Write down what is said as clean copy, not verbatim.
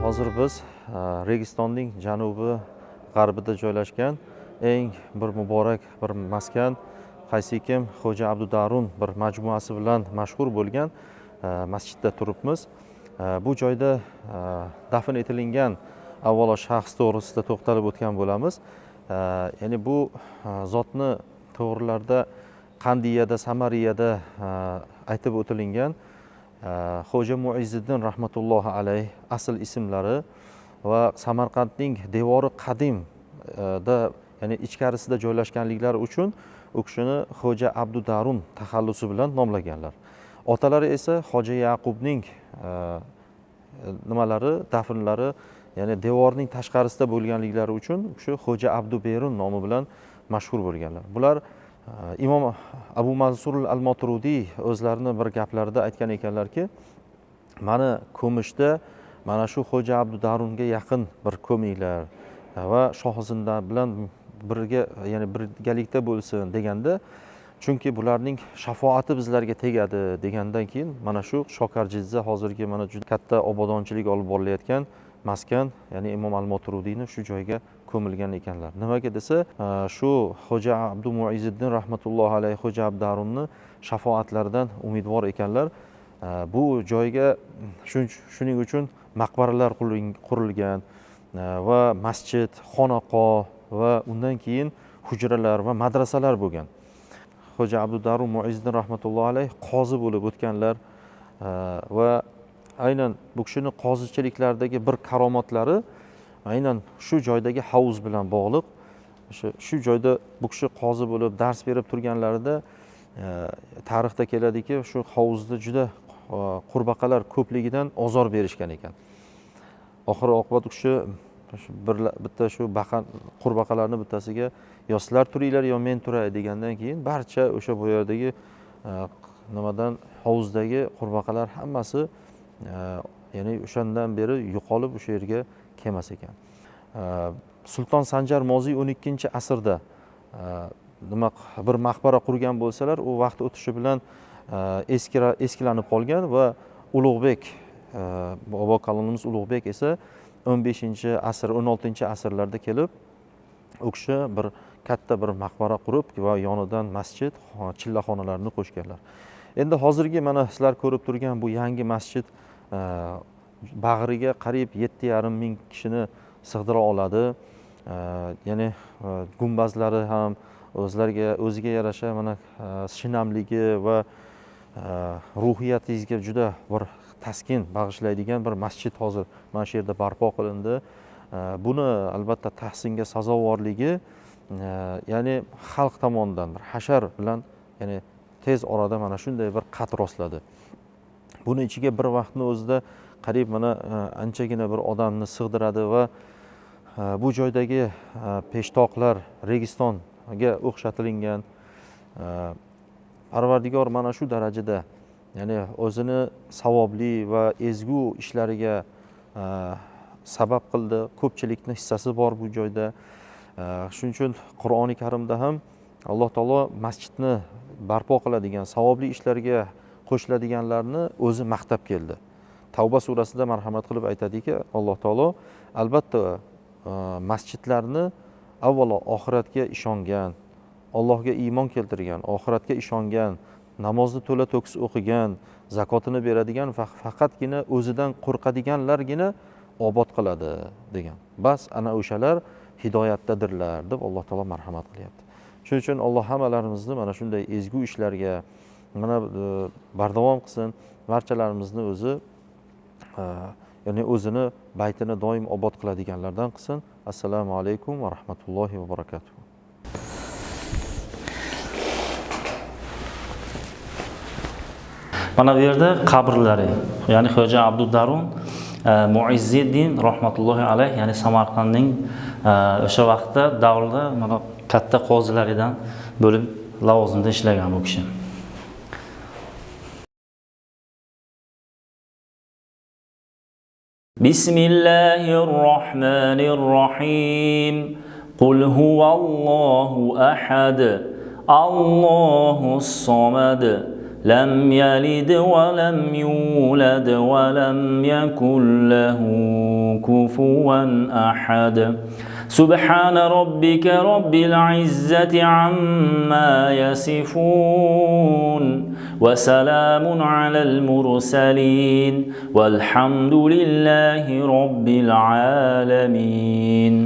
Hozir biz Registonning janubi g'arbida joylashgan eng bir muborak bir maskan, qaysikim Xo'ja Abdudarun bir majmuasi bilan mashhur bo'lgan masjidda turibmiz. Bu joyda dafn etilgan avvalo shaxs to'g'risida to'xtalib o'tgan bo'lamiz. Ya'ni bu zotni to'g'rilarda Qandiyada, Samariyada aytib o'tilgan Xo'ja Muizziddin rahmatullohi alayh asl ismlari va Samarqandning devori qadim da ya'ni ichkarisida joylashganliklari uchun u kishini Xo'ja Abdudarun taxallusi bilan nomlaganlar. Otalari esa Xo'ja Yaqubning nimalari, dafnlari ya'ni devorning tashqarisida bo'lganliklari uchun u kishi Xo'ja Abduberun nomi bilan mashhur bo'lganlar. Bular Imom Abu Mansur al-Moturidiy o'zlarini bir gaplarida aytgan ekanlarki, mana ko'mishda mana shu Xo'ja Abdudarunga yaqin bir ko'minglar va Shohizinda bilan birga, ya'ni birgalikda bo'lsin deganda, chunki bularning shafoati bizlarga tegadi degandan keyin mana shu Shokarjizda hozirgi mana juda katta obodonchilik olib borilayotgan maskan, ya'ni Imom al-Moturidiyni shu joyga ko'milgan ekanlar. Nimaga desa, shu Xo'ja Abdumuizziddin rahmatullohi alayhi Xo'ja Abdudarunni shafoatlaridan umidvor ekanlar. Bu joyga shuning uchun maqbaralar qurilgan va masjid, xonaqoh va undan keyin hujralar va madrasalar bo'lgan. Xo'ja Abdudarun Muizziddin rahmatullohi alayhi qozi bo'lib o'tganlar va aynan bu kishining qozichiliklardagi bir karomatlari aynan shu joydagi havuz bilan bog'liq. Shu joyda bu kishi qozi bo'lib dars berib turganlarida tarixda keladiki, shu havuzda juda qurbaqalar ko'pligidan ozor berishgan ekan. Oxir oqibat u kishi bitta shu qurbaqalarning bittasiga yo sizlar turinglar yo men turay degandan keyin barcha o'sha bu yerdagi nimadan hovuzdagi qurbaqalar hammasi ya'ni o'shandan beri yo'qolib o'sha yerga kelmas ekan. Sulton Sanjar Moziy 12-asrda nima bir maqbara qurgan bo'lsalar, u vaqt o'tishi bilan eskilanib qolgan va Ulug'bek bobo kalonimiz Ulug'bek esa 15-asr, 16-asrlarda kelib u kishi bir katta bir maqbara qurib va yonidan masjid, chillaxonalarni qo'shganlar. Endi hozirgi mana sizlar ko'rib turgan bu yangi masjid bag'riga qariyb 7,5 ming kishini sig'dira oladi. Ya'ni gumbazlari ham o'ziga yarasha mana shinamligi va ruhiyatingizga juda bir taskin bag'ishlaydigan bir masjid hozir mana shu yerda barpo qilindi. Buni albatta tahsinga sazovorligi ya'ni xalq tomonidan bir hashar bilan ya'ni tez orada mana shunday bir qad rostladi. Buni ichiga bir vaqtni o'zida qariyb mana anchagina bir odamni sig'diradi va bu joydagi peshtoqlar Registonga o'xshatilingan. Parvardigor mana shu darajada ya'ni o'zini savobli va ezgu ishlariga sabab qildi. Ko'pchilikni hissasi bor bu joyda. Shuning uchun Qur'oni Karimda ham Alloh taolo masjidni barpo qiladigan, savobli ishlarga qo'shiladiganlarni o'zi maqtab keldi. Tavba surasida marhamat qilib aytadiki, Alloh taolo albatta masjidlarni avvalo oxiratga ishongan, Allohga iymon keltirgan, oxiratga ishongan, namozni to'la to'kis o'qigan, zakotini beradigan va faqatgina o'zidan qo'rqadiganlargina obod qiladi degan. Bas ana o'shalar hidoyatdadirlar deb Alloh taolo marhamat qilyapti. Shuning uchun Alloh hammalarimizni mana shunday ezgu ishlarga mana bardavom qilsin. Barchalarimizni o'zi ya'ni o'zini baytini doim obod qiladiganlardan qilsin. Assalomu alaykum va rahmatullohi va barakatuh. Mana bu yerda qabrlari, ya'ni Xo'ja Abdudarun Muizziddin rahmatullohi alayh, ya'ni Samarqandning o'sha vaqtda davrida mana katta qozilaridan bo'lib lavozimda ishlagan bu kishi. Bismillahirrahmanirrahim. Qul huvallohu ahad. Allohus somad. لم يلد ولم يولد ولم يكن له كفوا أحد سبحان ربك رب العزة عما يصفون وسلام على المرسلين والحمد لله رب العالمين.